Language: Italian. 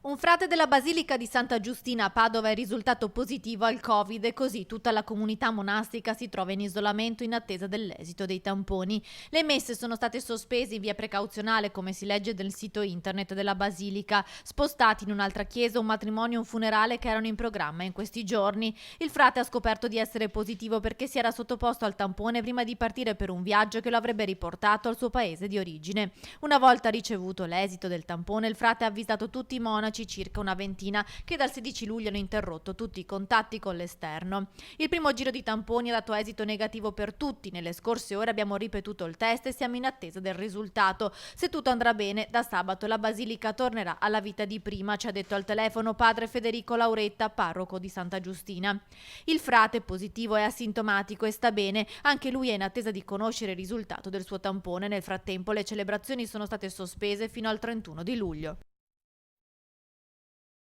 Un frate della Basilica di Santa Giustina a Padova è risultato positivo al Covid e così tutta la comunità monastica si trova in isolamento in attesa dell'esito dei tamponi. Le messe sono state sospese in via precauzionale, come si legge nel sito internet della Basilica, spostati in un'altra chiesa un matrimonio e un funerale che erano in programma in questi giorni. Il frate ha scoperto di essere positivo perché si era sottoposto al tampone prima di partire per un viaggio che lo avrebbe riportato al suo paese di origine. Una volta ricevuto l'esito del tampone, il frate ha avvisato tutti i monaci, circa una ventina, che dal 16 luglio hanno interrotto tutti i contatti con l'esterno. Il primo giro di tamponi ha dato esito negativo per tutti. Nelle scorse ore abbiamo ripetuto il test e siamo in attesa del risultato. Se tutto andrà bene, da sabato la Basilica tornerà alla vita di prima, ci ha detto al telefono padre Federico Lauretta, parroco di Santa Giustina. Il frate positivo è asintomatico e sta bene, anche lui è in attesa di conoscere il risultato del suo tampone. Nel frattempo le celebrazioni sono state sospese fino al 31 di luglio.